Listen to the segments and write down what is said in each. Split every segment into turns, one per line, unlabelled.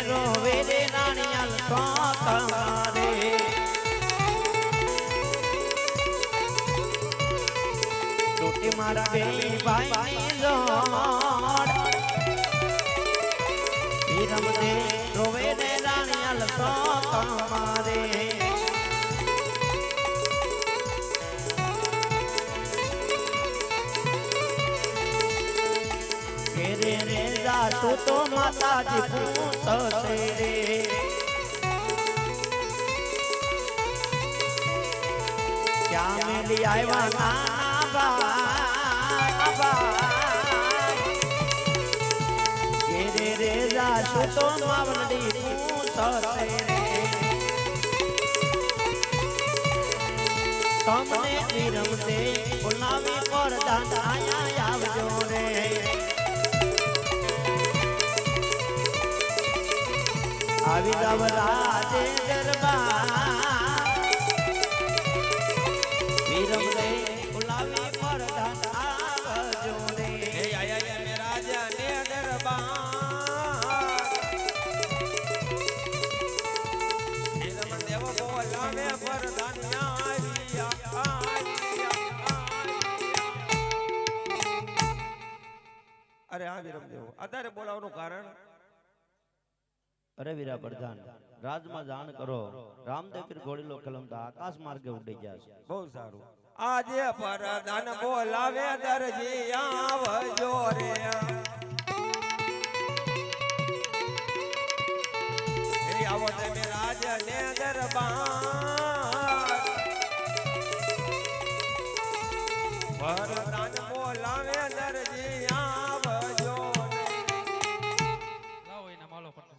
રોવે રે રાણિયાલ સો તમારે તૂટી મારા બે ભાઈ લોડ રમતે રોવે રે રાણિયાલ સો તમારે ઘેરે રે જાસુ તો માતાજી પૂછશે રે ક્યાં મેલી આવ્યા નાના ભાઈ ઘેરે રે જાસુ તો માવડી પૂછશે રે તમને વિરમતે બોલાવી પરદાન આયા આવજો રે આવી જાવ રાજે દરબાર વિરમતે બોલાવી પરદાન આવજો રે
હે આયા મે રાજા ને દરબાર વિરમ દેવ બોલાવે પરદાન અરે હા વિરમ દેવ અત્યારે બોલાવવાનું કારણ
અરે વીરા પ્રધાન રાજમાં જાણ કરો રામદેવ પીર ઘોડીલો કલમતા આકાશ માર્ગે ઉડી ગયા છે
બહુ સારું આજે પરદાન બોલાવે દરજી આવજો રે હે આવો તમે રાજ ને દરબાર પરદાન બોલાવે દરજી આવજો
લાવો એના માલો પટન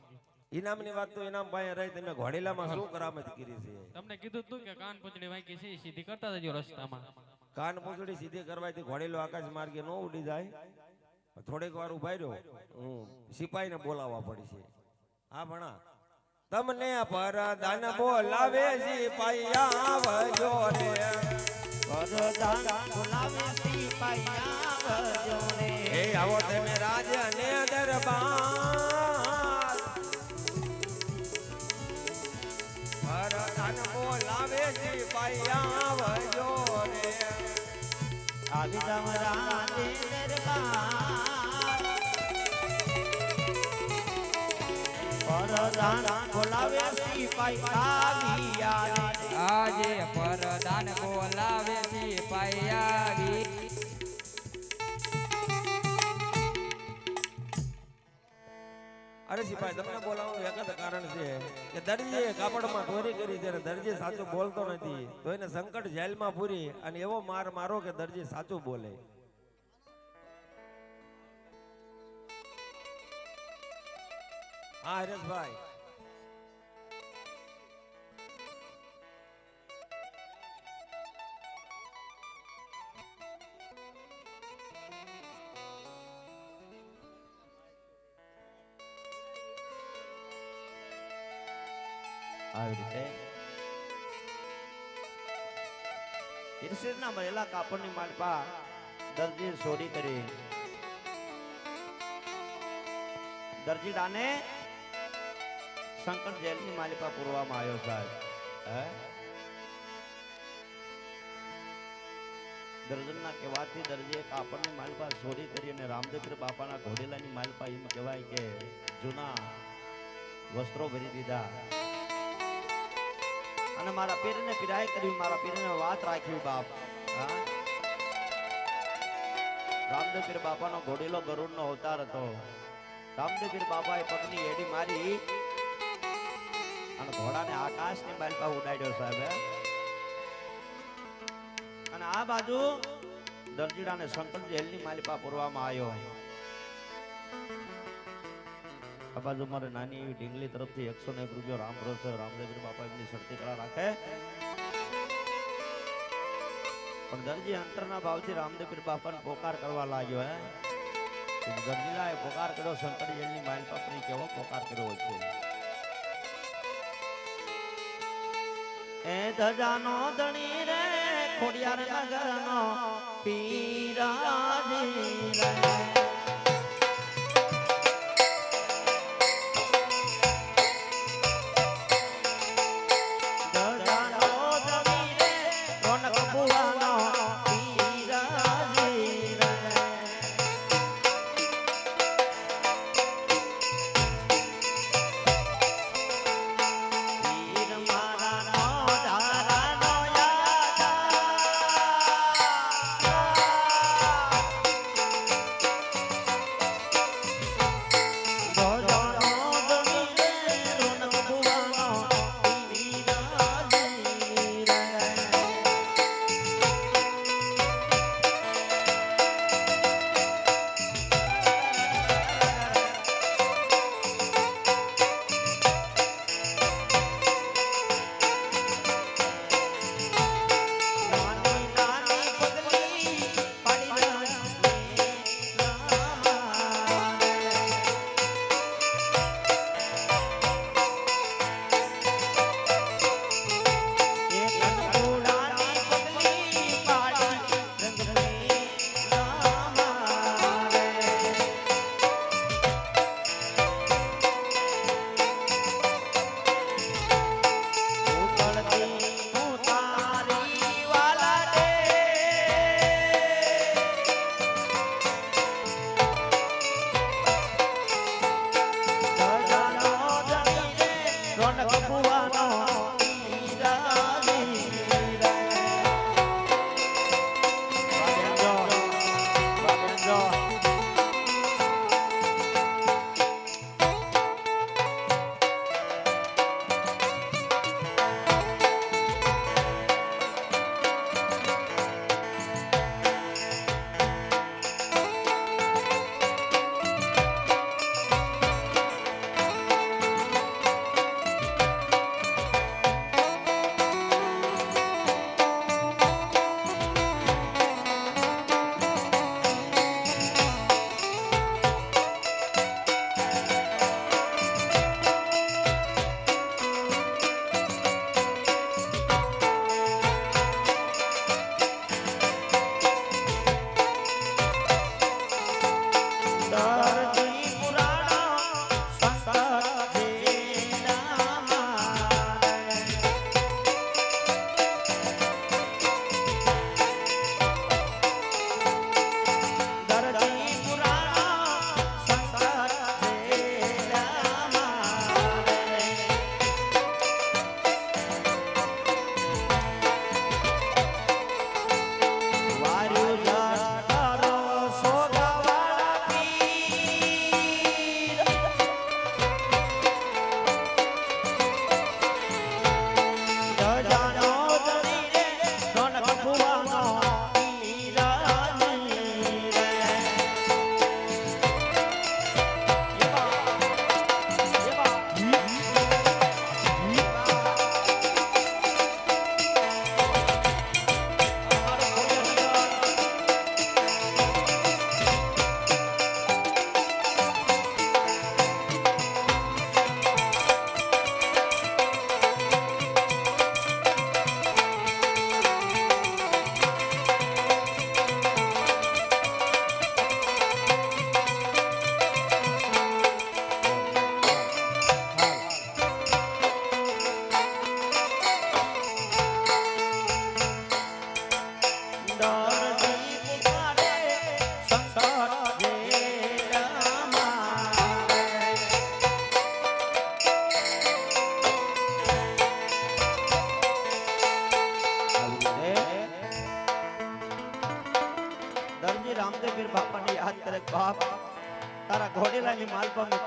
ઇનામની વાત તો ઇનામ ભાઈ રહી તમે ઘોડીલામાં શું કરામત કરી છે
તમને કીધું તું કે કાન પૂંછડી વાંકી છે સીધી કરતા જજો રસ્તામાં
કાન પૂંછડી સીધી કરવાથી ઘોડીલો આકાશ માર્ગે ન ઉડી જાય થોડીક વાર ઉભા રહ્યો સિપાહીને બોલાવવા પડશે હા ભણા તમને પરદાન બોલાવે સિપાહી આવજો રે
પરદાન બોલાવે સિપાહી આવજો રે
હે આવો તમે રાજ ને દરબાર પરદાન બોલાવે સિપાહી આવજો રે
આવી જાવ રાજે દરબાર પરદાન બોલાવે સિપાહી આવ્યા
આજે પરદાન બોલાવે સિપાહી આવી
અરે સિપાહી તમને બોલાવવાનું એક જ કારણ છે કે દરજીએ કાપડમાં ચોરી કરી છે દરજી સાચું બોલતો નથી તો એને સંકટ જેલમાં પૂરી અને એવો માર મારો કે દરજી સાચું બોલે હા હરેશભાઈ
આવી રીતે ઈર્ષિરના મરેલા કાપડની માલપા દરજી ચોરી કરી દરજીડાને સંકટ જેલની માલિપા પૂરવામાં આવ્યો સાહેબ દર્જનના કહેવાથી દરજીએ કાપડની માલિપા ચોરી કરી અને રામદેવપીર બાપાના ઘોડેલાની માલિપા એમ કહેવાય કે જૂના વસ્ત્રો ભરી દીધા અને મારા પીરને પીરાય કર્યું મારા પીરને વાત રાખ્યું બાપ રામદેવપીર બાપાનો ઘોડેલો ગરુડનો અવતાર હતો રામદેવપીર બાપાએ પગની એડી મારી અને ઘોડાને આકાશની બાલપા ઉડાડ્યો સાહેબ અને આ બાજુ દરજીડાને સંકટ જેલની માલિપા પૂરવામાં આવ્યો આ બાજુ મારે નાની એવી ઢીંગલી તરફથી 101 રૂપિયો રામ ભરોસે રામદેવપીર બાપા એમની શરતી કળા રાખે પણ દરજી અંતરના ભાવથી રામદેવપીર બાપાને પોકાર કરવા લાગ્યો દરજીલાએ પોકાર કર્યો સંકટ જેલની માલિપા પર કેવો પોકાર કર્યો છે એ ધજાનો ધણી રે ખોડિયાર નગરનો પીરાજી રે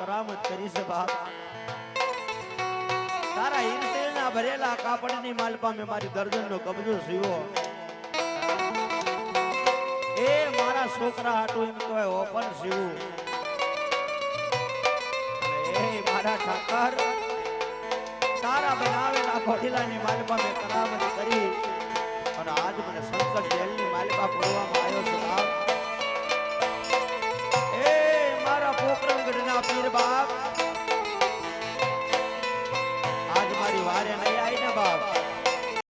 કરામત કરી છે બાપ. તારા ઈર્ષેના ભરેલા કાપડની માલપા મેં મારી ગરદનનો કબજો સીવો. એ મારા છોકરા હાટુ એમ કહેવાય ઓપન સીવું. એ મારા ઠાકર તારા બનાવેલા ઘોડીલાની માલપા મેં કરામત કરી અને આજ મને સંકટ જેલની માલપા પૂરવામાં આવ્યો છે બાપ. એ મારા પોકરણગઢના પીર બાપ